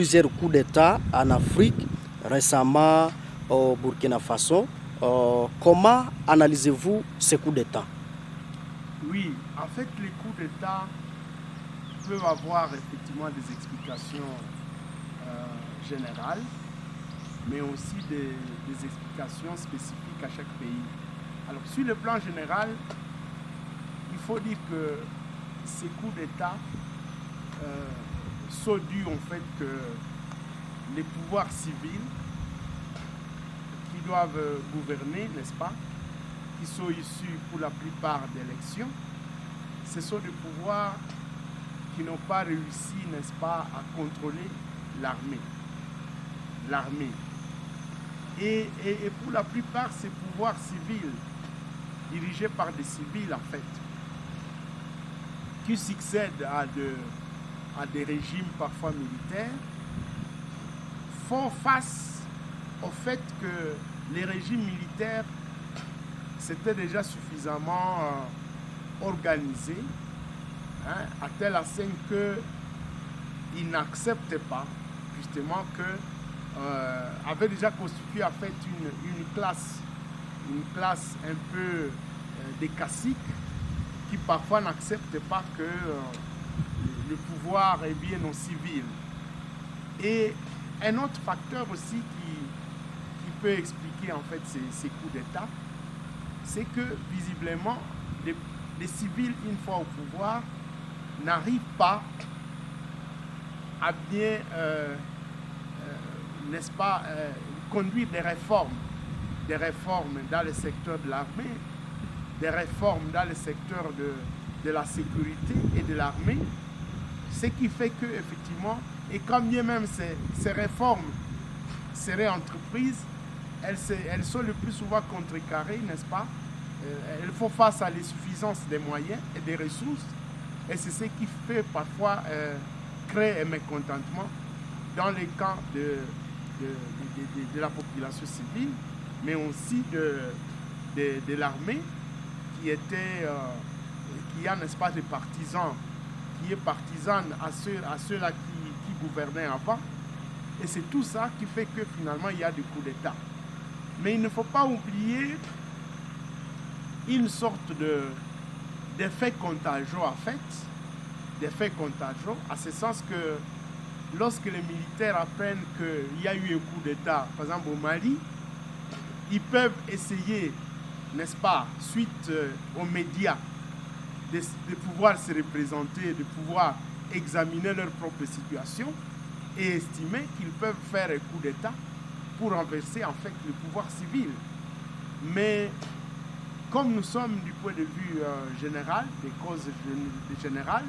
plusieurs coups d'État en Afrique, récemment au Burkina Faso. Comment analysez-vous ces coups d'État? Oui, en fait, les coups d'État peuvent avoir effectivement des explications générales, mais aussi des explications spécifiques à chaque pays. Alors, sur le plan général, il faut dire que ces coups d'État sont dus en fait que les pouvoirs civils qui doivent gouverner, n'est-ce pas, qui sont issus pour la plupart d'élections, ce sont des pouvoirs qui n'ont pas réussi, n'est-ce pas, à contrôler l'armée. Et pour la plupart, ces pouvoirs civils, dirigés par des civils en fait, qui succèdent à des régimes parfois militaires, font face au fait que les régimes militaires s'étaient déjà suffisamment organisés, à telle enseigne qu'ils n'acceptaient pas justement que avait déjà constitué en fait une classe un peu des caciques qui parfois n'acceptent pas que le pouvoir est bien aux civils. Et un autre facteur aussi qui peut expliquer en fait ces coups d'État, c'est que visiblement les civils, une fois au pouvoir, n'arrivent pas à bien, n'est-ce pas, conduire des réformes dans le secteur de l'armée, des réformes dans le secteur de la sécurité et de l'armée, ce qui fait que effectivement, et quand bien même ces réformes seraient entreprises, elles sont le plus souvent contrecarrées, n'est-ce pas? Elles font face à l'insuffisance des moyens et des ressources, et c'est ce qui fait parfois créer un mécontentement dans les camps de la population civile, mais aussi de l'armée qui a, n'est-ce pas, des partisans, qui est partisane à ceux-là qui gouvernaient avant. Et c'est tout ça qui fait que finalement il y a des coups d'État. Mais il ne faut pas oublier une sorte d'effet contagieux en fait, d'effet contagieux, à ce sens que lorsque les militaires apprennent qu'il y a eu un coup d'État, par exemple au Mali, ils peuvent essayer, n'est-ce pas, suite aux médias, de pouvoir se représenter, de pouvoir examiner leur propre situation et estimer qu'ils peuvent faire un coup d'État pour renverser en fait le pouvoir civil. Mais comme nous sommes du point de vue général, des causes générales,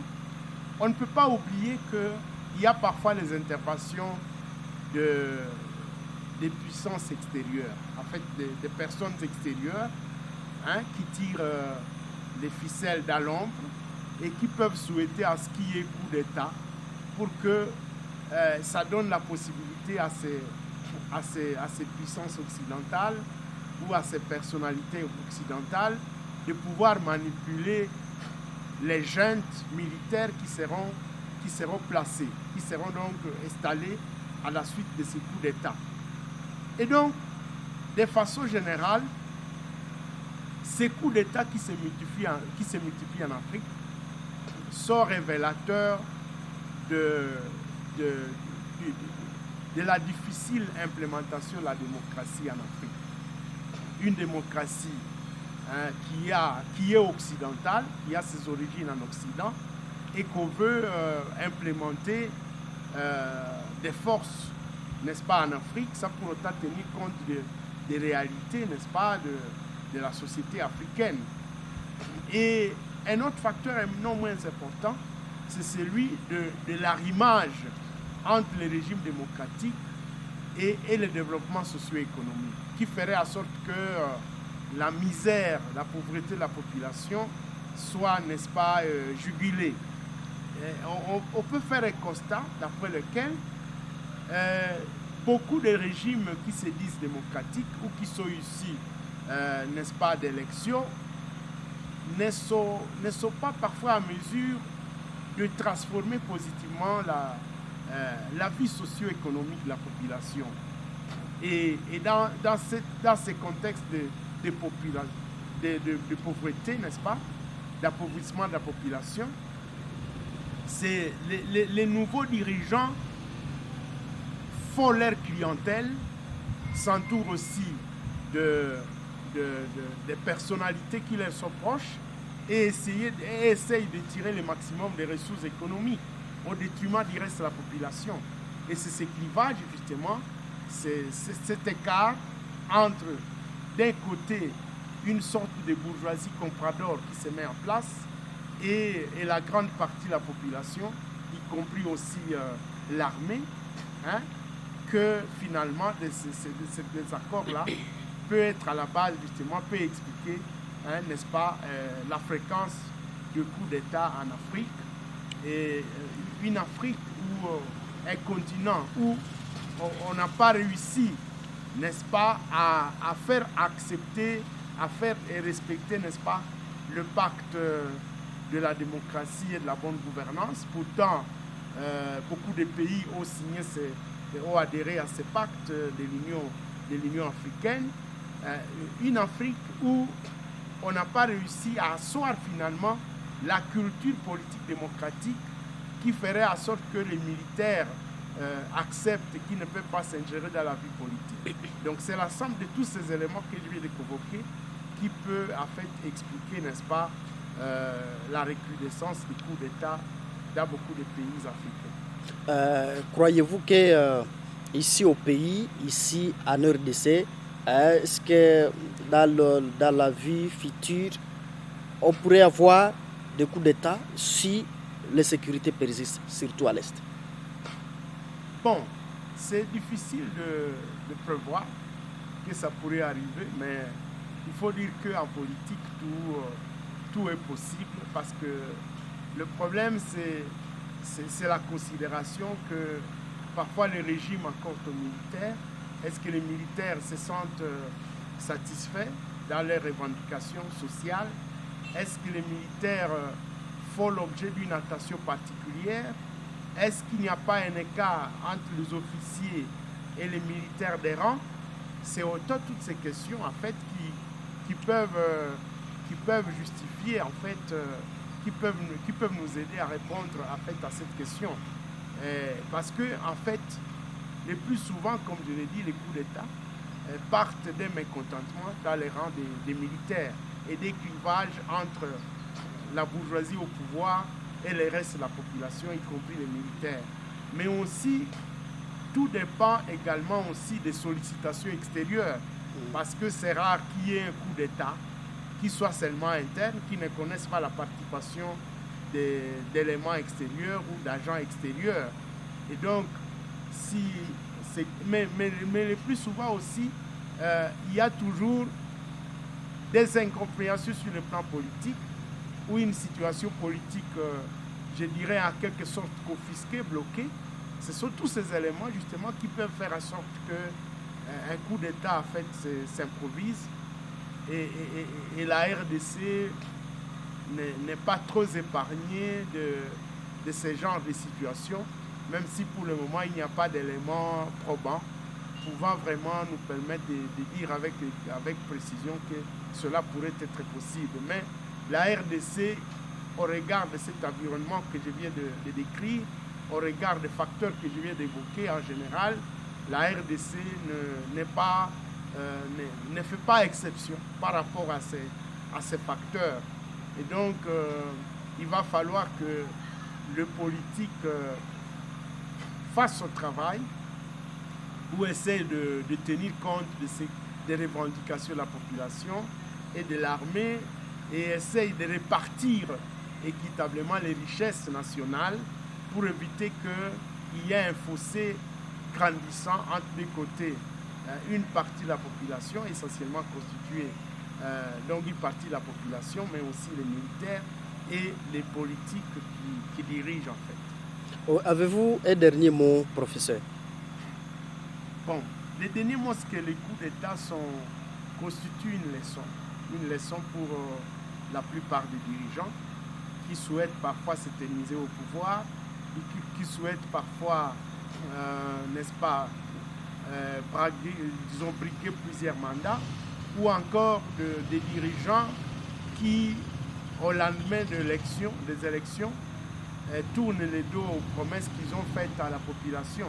on ne peut pas oublier qu'il y a parfois les interventions des puissances extérieures, en fait des personnes extérieures qui tirent les ficelles dans l'ombre et qui peuvent souhaiter à ce qu'il y ait coup d'État pour que ça donne la possibilité à ces puissances occidentales ou à ces personnalités occidentales de pouvoir manipuler les juntes militaires qui seront placées, qui seront donc installées à la suite de ces coups d'État. Et donc, de façon générale, ces coups d'État qui se multiplient en Afrique sont révélateurs de la difficile implémentation de la démocratie en Afrique. Une démocratie qui est occidentale, qui a ses origines en Occident, et qu'on veut implémenter des forces, n'est-ce pas, en Afrique, sans pour autant tenir compte des réalités, n'est-ce pas, de la société africaine. Et un autre facteur non moins important, c'est celui de l'arrimage entre les régimes démocratiques et le développement socio-économique, qui ferait en sorte que la misère, la pauvreté de la population soit, n'est-ce pas, jugulée. On peut faire un constat d'après lequel beaucoup de régimes qui se disent démocratiques ou qui sont issus, n'est-ce pas, d'élections, ne sont pas parfois en mesure de transformer positivement la vie socio-économique de la population. Et dans ces contextes de pauvreté, n'est-ce pas, d'appauvrissement de la population, c'est les nouveaux dirigeants font leur clientèle, s'entourent aussi des personnalités qui leur sont proches et essayent de tirer le maximum des ressources économiques au détriment du reste de la population. Et c'est ce clivage, justement, c'est cet écart entre, d'un côté, une sorte de bourgeoisie comprador qui se met en place et la grande partie de la population, y compris aussi l'armée, hein, que finalement, ces accords-là peut être à la base, justement, peut expliquer, hein, n'est-ce pas, la fréquence de coups d'État en Afrique. Et une Afrique où un continent où on n'a pas réussi, n'est-ce pas, à faire accepter, à faire et respecter, n'est-ce pas, le pacte de la démocratie et de la bonne gouvernance. Pourtant, beaucoup de pays ont signé, ont adhéré à ce pacte de l'Union africaine. Une Afrique où on n'a pas réussi à asseoir finalement la culture politique démocratique qui ferait en sorte que les militaires acceptent qu'ils ne peuvent pas s'ingérer dans la vie politique. Donc c'est l'ensemble de tous ces éléments que je viens de convoquer qui peut en fait expliquer, n'est-ce pas, la recrudescence des coups d'État dans beaucoup de pays africains. Croyez-vous que ici au pays, ici en RDC, est-ce que dans la vie future, on pourrait avoir des coups d'État si l'insécurité persiste, surtout à l'Est? Bon, c'est difficile de prévoir que ça pourrait arriver, mais il faut dire qu'en politique, tout est possible parce que le problème, c'est la considération que parfois les régimes accordent aux militaires. Est-ce que les militaires se sentent satisfaits dans leurs revendications sociales? Est-ce que les militaires font l'objet d'une attention particulière? Est-ce qu'il n'y a pas un écart entre les officiers et les militaires des rangs? C'est autant toutes ces questions en fait qui peuvent justifier en fait, qui peuvent nous aider à répondre en fait à cette question. Parce que en fait, le plus souvent, comme je l'ai dit, les coups d'État partent d'un mécontentement dans les rangs des militaires et des clivages entre la bourgeoisie au pouvoir et le reste de la population, y compris les militaires. Mais aussi, tout dépend également aussi des sollicitations extérieures, parce que c'est rare qu'il y ait un coup d'État qui soit seulement interne, qui ne connaisse pas la participation d'éléments extérieurs ou d'agents extérieurs. Et donc, mais le plus souvent aussi, il y a toujours des incompréhensions sur le plan politique ou une situation politique, je dirais en quelque sorte confisquée, bloquée. Ce sont tous ces éléments justement qui peuvent faire en sorte qu'un coup d'État en fait s'improvise et la RDC n'est pas trop épargnée de ce genre de situation, même si pour le moment il n'y a pas d'éléments probants pouvant vraiment nous permettre de dire avec précision que cela pourrait être possible. Mais la RDC, au regard de cet environnement que je viens de décrire, au regard des facteurs que je viens d'évoquer en général, la RDC ne fait pas exception par rapport à ces facteurs. Et donc, il va falloir que le politique fasse son travail ou essaie de tenir compte des revendications de la population et de l'armée et essaye de répartir équitablement les richesses nationales pour éviter qu'il y ait un fossé grandissant entre les côtés. Une partie de la population, essentiellement constituée donc une partie de la population, mais aussi les militaires et les politiques qui dirigent en fait. Avez-vous un dernier mot, professeur? Bon, le dernier mot, c'est que les coups d'État constituent une leçon pour la plupart des dirigeants qui souhaitent parfois s'éterniser au pouvoir qui souhaitent parfois, n'est-ce pas, briguer plusieurs mandats, ou encore des dirigeants qui, au lendemain des élections, tournent les dos aux promesses qu'ils ont faites à la population.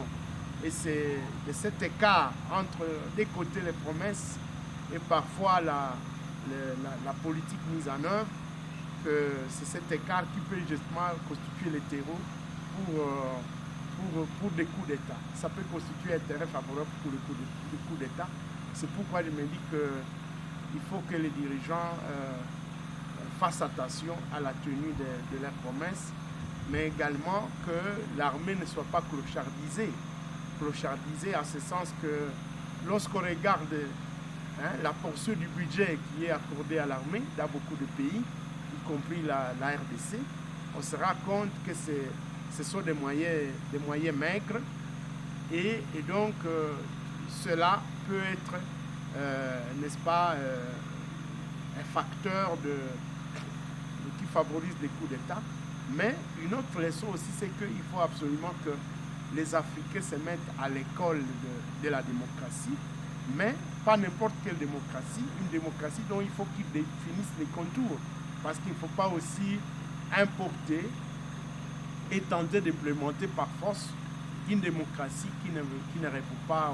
Et c'est de cet écart entre, d'un côté, les promesses et parfois la politique mise en œuvre, que c'est cet écart qui peut justement constituer le terreau pour des coups d'État. Ça peut constituer un terrain favorable pour le coup d'État. C'est pourquoi je me dis qu'il faut que les dirigeants fassent attention à la tenue de leurs promesses, mais également que l'armée ne soit pas clochardisée. Clochardisée à ce sens que lorsqu'on regarde la portion du budget qui est accordée à l'armée dans beaucoup de pays, y compris la RDC, on se rend compte que ce sont des moyens maigres et donc cela peut être, n'est-ce pas, un facteur qui favorise les coups d'État. Mais une autre leçon aussi, c'est qu'il faut absolument que les Africains se mettent à l'école de la démocratie, mais pas n'importe quelle démocratie, une démocratie dont il faut qu'ils définissent les contours, parce qu'il ne faut pas aussi importer et tenter d'implémenter par force une démocratie qui ne répond pas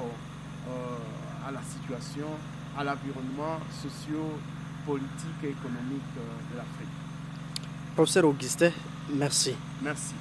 à la situation, à l'environnement socio-politique et économique de l'Afrique. Professeur Augustin, merci. Merci.